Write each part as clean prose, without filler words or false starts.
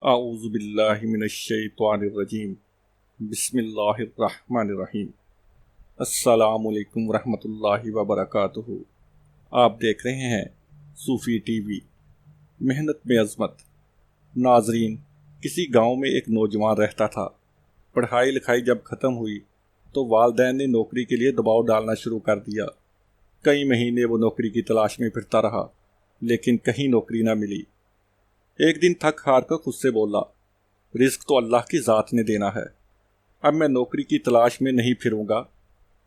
आऊज़ु बिल्लाहि मिनश्शैतानिर्रजीम। बिस्मिल्लाहिर्रहमानिर्रहीम। अस्सलामुअलैकुम वरहमतुल्लाहि वबरकातुहू। आप देख रहे हैं सूफ़ी टीवी, मेहनत में अज़मत। नाजरीन, किसी गांव में एक नौजवान रहता था। पढ़ाई लिखाई जब ख़त्म हुई तो वालिदैन ने नौकरी के लिए दबाव डालना शुरू कर दिया। कई महीने वो नौकरी की तलाश में फिरता रहा, लेकिन कहीं नौकरी ना मिली। एक दिन थक हार कर खुद से बोला, रिस्क तो अल्लाह की ज़ात ने देना है। अब मैं नौकरी की तलाश में नहीं फिरूंगा,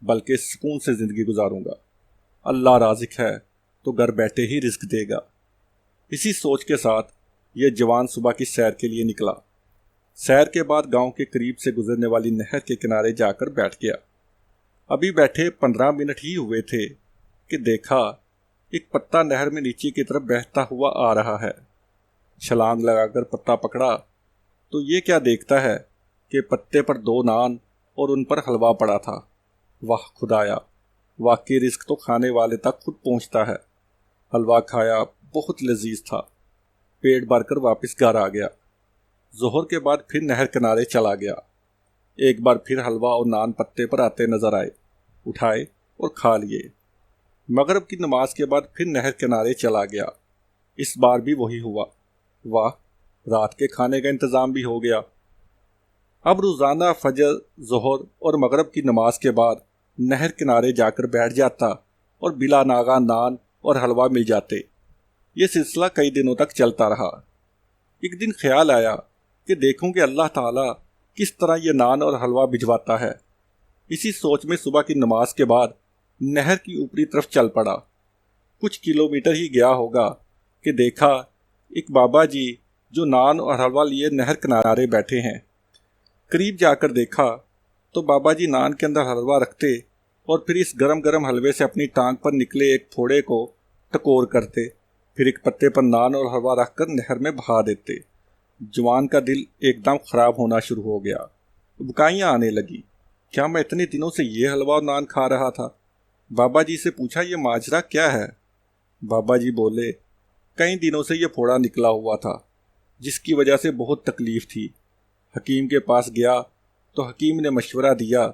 बल्कि सुकून से ज़िंदगी गुजारूंगा। अल्लाह राज़िक है तो घर बैठे ही रिस्क देगा। इसी सोच के साथ यह जवान सुबह की सैर के लिए निकला। सैर के बाद गांव के करीब से गुजरने वाली नहर के किनारे जाकर बैठ गया। अभी बैठे 15 मिनट ही हुए थे कि देखा एक पत्ता नहर में नीचे की तरफ बहता हुआ आ रहा है। छलांग लगाकर पत्ता पकड़ा तो ये क्या देखता है कि पत्ते पर 2 नान और उन पर हलवा पड़ा था। वाह खुदाया, वाकई रिस्क तो खाने वाले तक खुद पहुंचता है। हलवा खाया, बहुत लजीज था। पेट भरकर वापस घर आ गया। जोहर के बाद फिर नहर किनारे चला गया। एक बार फिर हलवा और नान पत्ते पर आते नजर आए, उठाए और खा लिए। मगरिब की नमाज के बाद फिर नहर किनारे चला गया। इस बार भी वही हुआ। वाह, रात के खाने का इंतज़ाम भी हो गया। अब रोज़ाना फजर, ज़ोहर और मगरिब की नमाज के बाद नहर किनारे जाकर बैठ जाता और बिला नागा नान और हलवा मिल जाते। ये सिलसिला कई दिनों तक चलता रहा। एक दिन ख्याल आया कि देखूं कि अल्लाह ताला किस तरह ये नान और हलवा भिजवाता है। इसी सोच में सुबह की नमाज के बाद नहर की ऊपरी तरफ चल पड़ा। कुछ किलोमीटर ही गया होगा कि देखा एक बाबा जी जो नान और हलवा लिए नहर किनारे बैठे हैं। करीब जाकर देखा तो बाबा जी नान के अंदर हलवा रखते और फिर इस गरम गरम हलवे से अपनी टांग पर निकले एक फोड़े को टकोर करते, फिर एक पत्ते पर नान और हलवा रखकर नहर में बहा देते। जवान का दिल एकदम ख़राब होना शुरू हो गया। उबकाइयाँ आने लगी। क्या मैं इतने दिनों से ये हलवा और नान खा रहा था? बाबा जी से पूछा, ये माजरा क्या है? बाबा जी बोले, कई दिनों से ये फोड़ा निकला हुआ था, जिसकी वजह से बहुत तकलीफ़ थी। हकीम के पास गया तो हकीम ने मशवरा दिया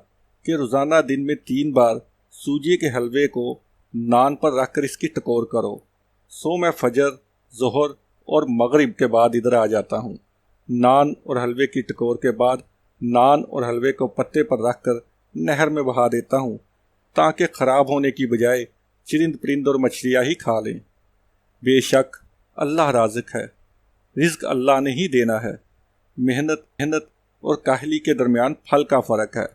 कि रोज़ाना दिन में 3 बार सूजी के हलवे को नान पर रखकर इसकी टकोर करो। सो मैं फजर, ज़ोहर और मगरिब के बाद इधर आ जाता हूँ। नान और हलवे की टकोर के बाद नान और हलवे को पत्ते पर रखकर नहर में बहा देता हूँ, ताकि ख़राब होने की बजाय चरिंद परिंद और मछलियाँ ही खा लें। बेशक अल्लाह राज़िक है, रिज़्क अल्लाह ने ही देना है। मेहनत और काहली के दरमियान फल का फ़र्क है।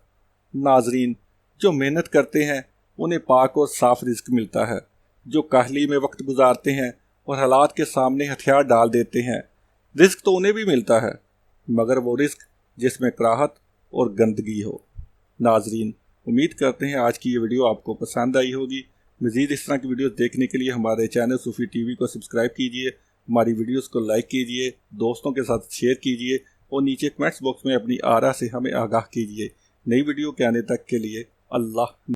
नाजरीन, जो मेहनत करते हैं उन्हें पाक और साफ़ रिज़्क मिलता है। जो काहली में वक्त गुजारते हैं और हालात के सामने हथियार डाल देते हैं, रिज़्क तो उन्हें भी मिलता है, मगर वो रिज़्क जिसमें कराहत और गंदगी हो। नाजरीन, उम्मीद करते हैं आज की ये वीडियो आपको पसंद आई होगी। मज़ीद इस तरह की वीडियोस देखने के लिए हमारे चैनल सूफ़ी टीवी को सब्सक्राइब कीजिए, हमारी वीडियोस को लाइक कीजिए, दोस्तों के साथ शेयर कीजिए और नीचे कमेंट्स बॉक्स में अपनी आरा से हमें आगाह कीजिए। नई वीडियो के आने तक के लिए अल्लाह।